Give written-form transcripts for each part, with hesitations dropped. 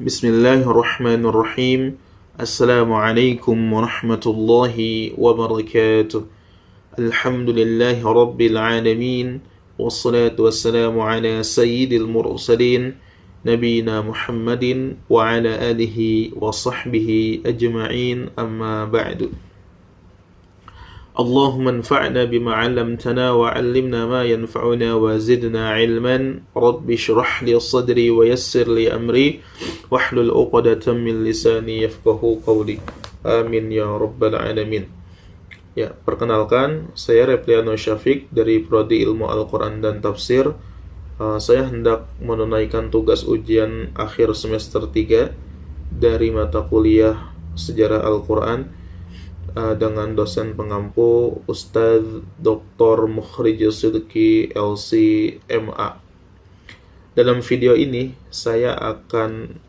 Bismillahirrahmanirrahim. Assalamualaikum warahmatullahi wabarakatuh. Alhamdulillahi rabbil alamin. Wassalatu wassalamu ala sayyidil mursalin Nabina Muhammadin wa ala alihi wa sahbihi ajma'in, amma ba'du. Allahumma anfa'na bima 'allamtana wa 'allimna ma yanfa'una wa zidna 'ilman. Rabbi shrah li sadri wa yassir li amri wahlul 'uqdatam min lisani yafqahu qawli. Amin ya rabbal alamin. Ya, perkenalkan, saya Repliano Syafiq dari Prodi Ilmu Al-Quran dan Tafsir. Saya hendak menunaikan tugas ujian akhir semester 3 dari mata kuliah Sejarah Al-Quran dengan dosen pengampu Ustadz Dr. Mukhrij Sidki LC MA. Dalam video ini saya akan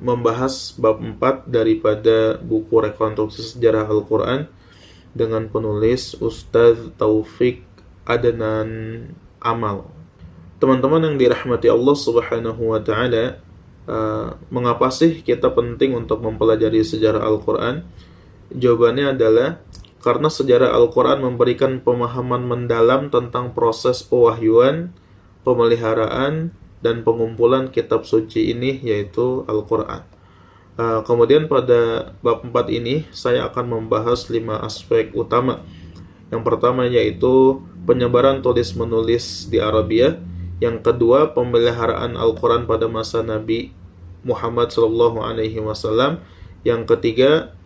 membahas bab 4 daripada buku rekonstruksi sejarah Al-Quran dengan penulis Ustadz Taufik Adnan Amal. Teman-teman yang dirahmati Allah Subhanahu wa Ta'ala, mengapa sih kita penting untuk mempelajari sejarah Al-Quran? Jawabannya adalah karena sejarah Al-Quran memberikan pemahaman mendalam tentang proses pewahyuan, pemeliharaan, dan pengumpulan kitab suci ini, yaitu Al-Quran. Kemudian pada bab 4 ini saya akan membahas 5 aspek utama. Yang pertama yaitu penyebaran tulis-menulis di Arabia. Yang kedua, pemeliharaan Al-Quran pada masa Nabi Muhammad SAW. Yang ketiga,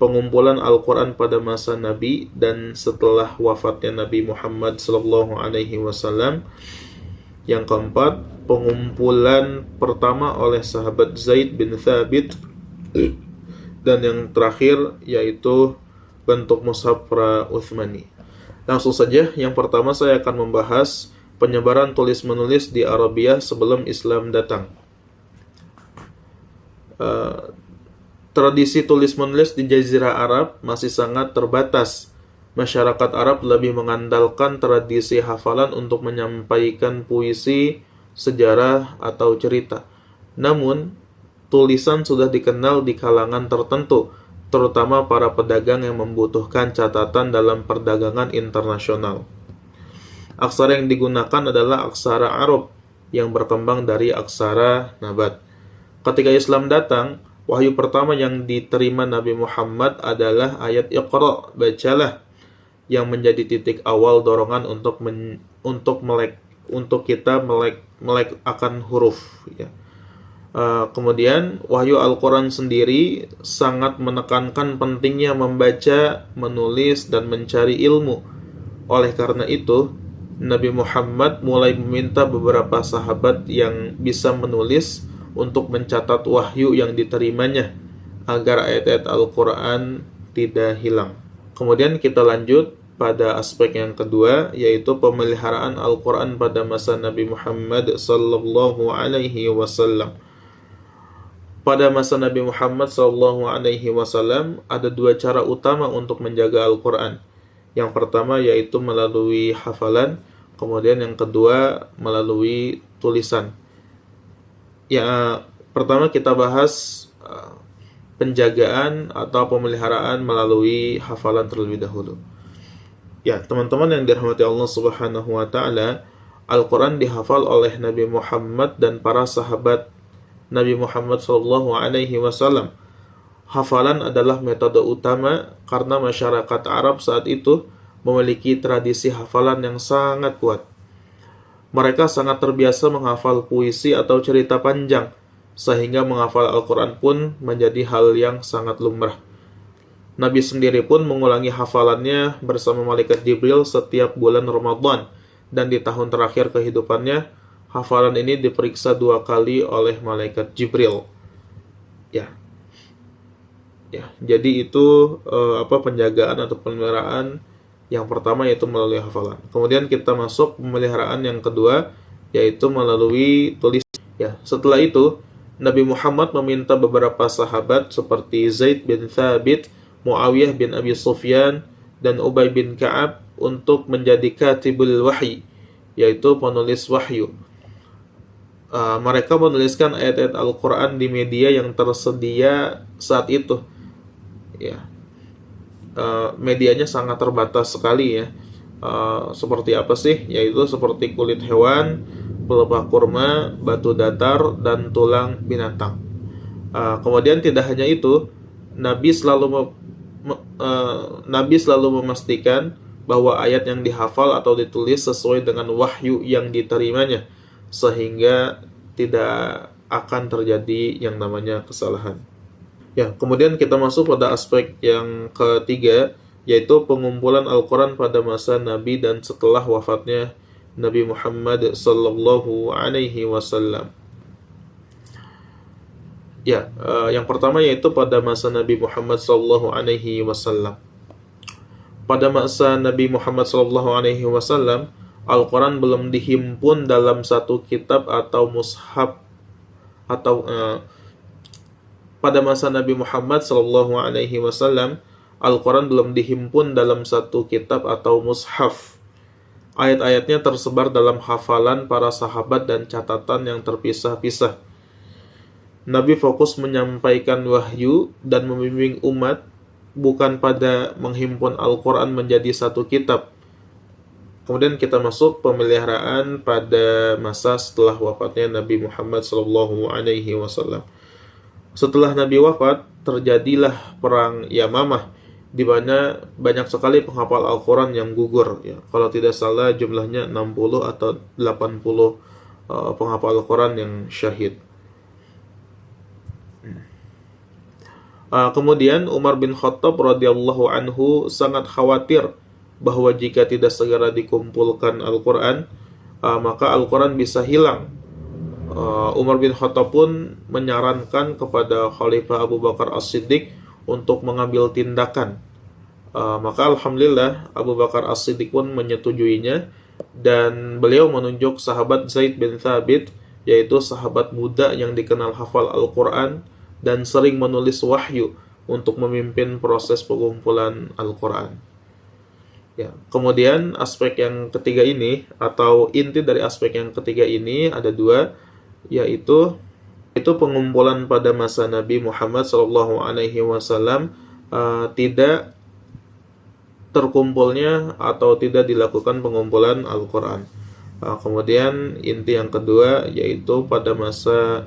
pengumpulan Al-Quran pada masa Nabi dan setelah wafatnya Nabi Muhammad SAW. Yang keempat, pengumpulan pertama oleh sahabat Zaid bin Thabit. Dan yang terakhir yaitu bentuk mushaf Utsmani. Langsung saja, yang pertama saya akan membahas penyebaran tulis-menulis di Arabia sebelum Islam datang. Tradisi tulis-menulis di Jazirah Arab masih sangat terbatas. Masyarakat Arab lebih mengandalkan tradisi hafalan untuk menyampaikan puisi, sejarah, atau cerita. Namun, tulisan sudah dikenal di kalangan tertentu, terutama para pedagang yang membutuhkan catatan dalam perdagangan internasional. Aksara yang digunakan adalah aksara Arab yang berkembang dari aksara Nabat. Ketika Islam datang, wahyu pertama yang diterima Nabi Muhammad adalah ayat Iqra, bacalah, yang menjadi titik awal dorongan untuk kita melek akan huruf. Ya. Kemudian wahyu Al-Quran sendiri sangat menekankan pentingnya membaca, menulis, dan mencari ilmu. Oleh karena itu, Nabi Muhammad mulai meminta beberapa sahabat yang bisa menulis untuk mencatat wahyu yang diterimanya agar ayat-ayat Al-Quran tidak hilang. Kemudian kita lanjut pada aspek yang kedua, yaitu pemeliharaan Al-Quran pada masa Nabi Muhammad sallallahu alaihi wasallam. Pada masa Nabi Muhammad sallallahu alaihi wasallam ada 2 cara utama untuk menjaga Al-Quran. Yang pertama yaitu melalui hafalan, kemudian yang kedua melalui tulisan. Ya, pertama kita bahas penjagaan atau pemeliharaan melalui hafalan terlebih dahulu. Ya, teman-teman yang dirahmati Allah Subhanahu wa Ta'ala, Al-Quran dihafal oleh Nabi Muhammad dan para sahabat Nabi Muhammad SAW. Hafalan adalah metode utama karena masyarakat Arab saat itu memiliki tradisi hafalan yang sangat kuat. Mereka sangat terbiasa menghafal puisi atau cerita panjang, sehingga menghafal Al-Quran pun menjadi hal yang sangat lumrah. Nabi sendiri pun mengulangi hafalannya bersama malaikat Jibril setiap bulan Ramadan, dan di tahun terakhir kehidupannya, hafalan ini diperiksa 2 kali oleh malaikat Jibril. Ya, jadi itu penjagaan atau pemeliharaan yang pertama yaitu melalui hafalan. Kemudian kita masuk pemeliharaan yang kedua yaitu melalui tulis. Ya, setelah itu Nabi Muhammad meminta beberapa sahabat seperti Zaid bin Thabit, Muawiyah bin Abi Sufyan, dan Ubay bin Ka'ab untuk menjadi katibul wahyi, yaitu penulis wahyu. Mereka menuliskan ayat-ayat Al-Quran di media yang tersedia saat itu. Ya, medianya sangat terbatas sekali ya. Seperti apa sih? Yaitu seperti kulit hewan, pelepah kurma, batu datar, dan tulang binatang. Kemudian tidak hanya itu, Nabi selalu memastikan bahwa ayat yang dihafal atau ditulis sesuai dengan wahyu yang diterimanya, sehingga tidak akan terjadi yang namanya kesalahan. Ya, kemudian kita masuk pada aspek yang ketiga, yaitu pengumpulan Al-Quran pada masa Nabi dan setelah wafatnya Nabi Muhammad sallallahu alaihi wasallam. Ya, yang pertama yaitu pada masa Nabi Muhammad sallallahu alaihi wasallam. Pada masa Nabi Muhammad sallallahu alaihi wasallam, Al-Quran belum dihimpun dalam satu kitab atau mushaf atau pada masa Nabi Muhammad sallallahu alaihi wasallam, Al-Quran belum dihimpun dalam satu kitab atau mushaf. Ayat-ayatnya tersebar dalam hafalan para sahabat dan catatan yang terpisah-pisah. Nabi fokus menyampaikan wahyu dan membimbing umat, bukan pada menghimpun Al-Quran menjadi satu kitab. Kemudian kita masuk pemeliharaan pada masa setelah wafatnya Nabi Muhammad sallallahu alaihi wasallam. Setelah Nabi wafat, terjadilah perang Yamamah, di mana banyak sekali penghafal Al-Quran yang gugur. Ya, kalau tidak salah jumlahnya 60 atau 80 penghafal Al-Quran yang syahid. Kemudian Umar bin Khattab radhiyallahu anhu sangat khawatir bahwa jika tidak segera dikumpulkan Al-Quran, maka Al-Quran bisa hilang. Umar bin Khattab pun menyarankan kepada Khalifah Abu Bakar As-Siddiq untuk mengambil tindakan. Maka alhamdulillah Abu Bakar As-Siddiq pun menyetujuinya, dan beliau menunjuk sahabat Zaid bin Thabit, yaitu sahabat muda yang dikenal hafal Al-Quran dan sering menulis wahyu, untuk memimpin proses pengumpulan Al-Quran. Ya, kemudian aspek yang ketiga ini, atau inti dari aspek yang ketiga ini ada dua, yaitu pengumpulan pada masa Nabi Muhammad SAW tidak terkumpulnya atau tidak dilakukan pengumpulan Al-Quran. Kemudian inti yang kedua yaitu pada masa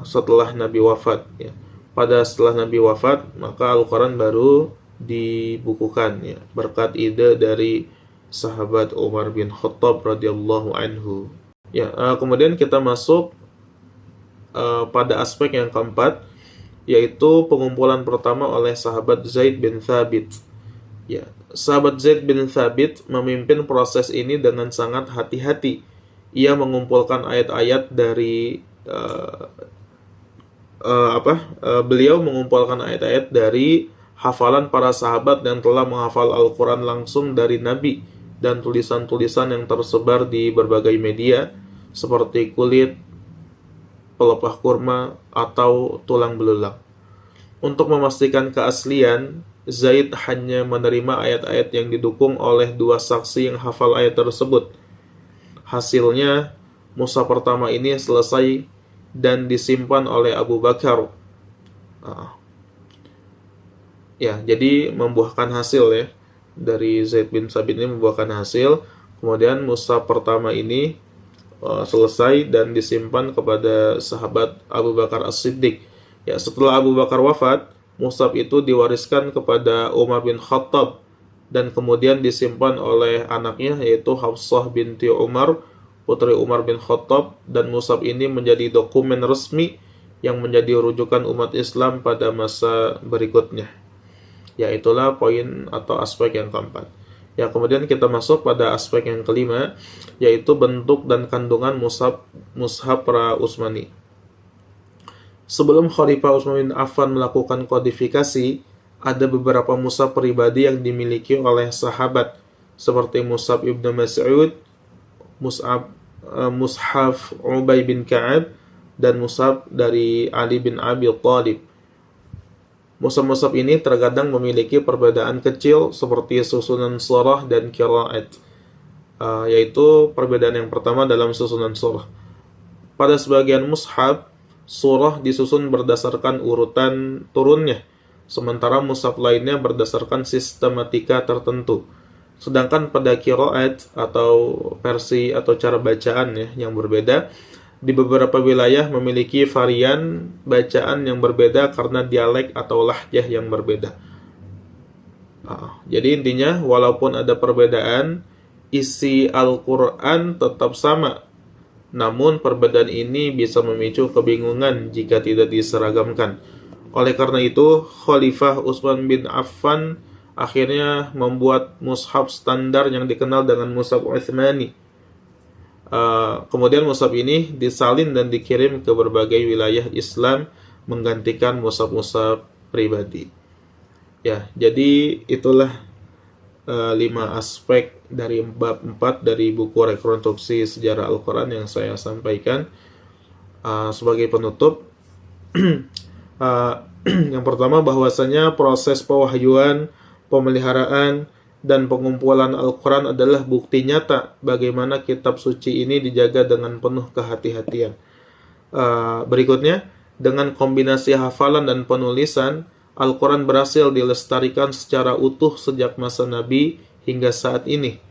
setelah Nabi wafat. Ya. Pada setelah Nabi wafat, maka Al-Quran baru dibukukan, ya, berkat ide dari sahabat Umar bin Khattab radhiyallahu anhu. Ya, kemudian kita masuk pada aspek yang keempat, yaitu pengumpulan pertama oleh sahabat Zaid bin Thabit. Ya, sahabat Zaid bin Thabit memimpin proses ini dengan sangat hati-hati. Ia mengumpulkan ayat-ayat dari beliau mengumpulkan ayat-ayat dari hafalan para sahabat yang telah menghafal Al-Quran langsung dari Nabi, dan tulisan-tulisan yang tersebar di berbagai media seperti kulit, pelepah kurma, atau tulang belulang. Untuk memastikan keaslian, Zaid hanya menerima ayat-ayat yang didukung oleh dua saksi yang hafal ayat tersebut. Hasilnya, mushaf pertama ini selesai dan disimpan oleh Abu Bakar. Ya, jadi membuahkan hasil ya. Dari Zaid bin Thabit ini membuahkan hasil. Kemudian mushaf pertama ini selesai dan disimpan kepada sahabat Abu Bakar As-Siddiq. Ya, setelah Abu Bakar wafat, mushaf itu diwariskan kepada Umar bin Khattab dan kemudian disimpan oleh anaknya, yaitu Hafsah binti Umar, putri Umar bin Khattab, dan mushaf ini menjadi dokumen resmi yang menjadi rujukan umat Islam pada masa berikutnya. Ya, itulah poin atau aspek yang keempat. Ya, kemudian kita masuk pada aspek yang kelima, yaitu bentuk dan kandungan mushaf pra-Utsmani. Sebelum Khalifah Utsman bin Affan melakukan kodifikasi, ada beberapa mushaf pribadi yang dimiliki oleh sahabat, seperti mushaf Ibnu Mas'ud, mushaf Ubay bin Ka'ab, dan mushaf dari Ali bin Abi Thalib. Mushaf-mushaf ini terkadang memiliki perbedaan kecil seperti susunan surah dan qiraat, yaitu perbedaan yang pertama dalam susunan surah. Pada sebagian mushaf, surah disusun berdasarkan urutan turunnya, sementara mushaf lainnya berdasarkan sistematika tertentu. Sedangkan pada qiraat atau versi atau cara bacaan ya yang berbeda, di beberapa wilayah memiliki varian bacaan yang berbeda karena dialek atau lahjah yang berbeda. Jadi intinya, walaupun ada perbedaan, isi Al-Quran tetap sama. Namun perbedaan ini bisa memicu kebingungan jika tidak diseragamkan. Oleh karena itu, Khalifah Utsman bin Affan akhirnya membuat mushaf standar yang dikenal dengan mushaf Utsmani. Kemudian mushaf ini disalin dan dikirim ke berbagai wilayah Islam menggantikan mushaf-mushaf pribadi. Ya, jadi itulah 5 aspek dari bab 4 dari buku Rekonstruksi Sejarah Al-Quran yang saya sampaikan. Sebagai penutup, yang pertama bahwasanya proses pewahyuan, pemeliharaan, dan pengumpulan Al-Quran adalah bukti nyata bagaimana kitab suci ini dijaga dengan penuh kehati-hatian. Berikutnya, dengan kombinasi hafalan dan penulisan, Al-Quran berhasil dilestarikan secara utuh sejak masa Nabi hingga saat ini.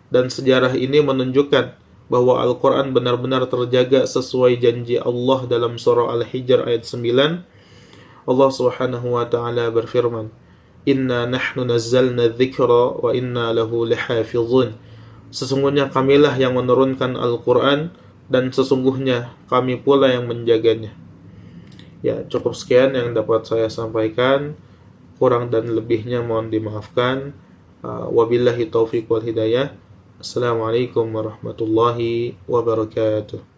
Dan sejarah ini menunjukkan bahwa Al-Quran benar-benar terjaga sesuai janji Allah dalam surah Al-Hijr ayat 9. Allah Subhanahu wa taala berfirman, "Inna nahnu nazzalna dzikra wa inna lahu lahafizun." Sesungguhnya kamilah yang menurunkan Al-Quran dan sesungguhnya kami pula yang menjaganya. Ya, cukup sekian yang dapat saya sampaikan. Kurang dan lebihnya mohon dimaafkan. Wabillahi taufiq wal hidayah. Assalamualaikum warahmatullahi wabarakatuh.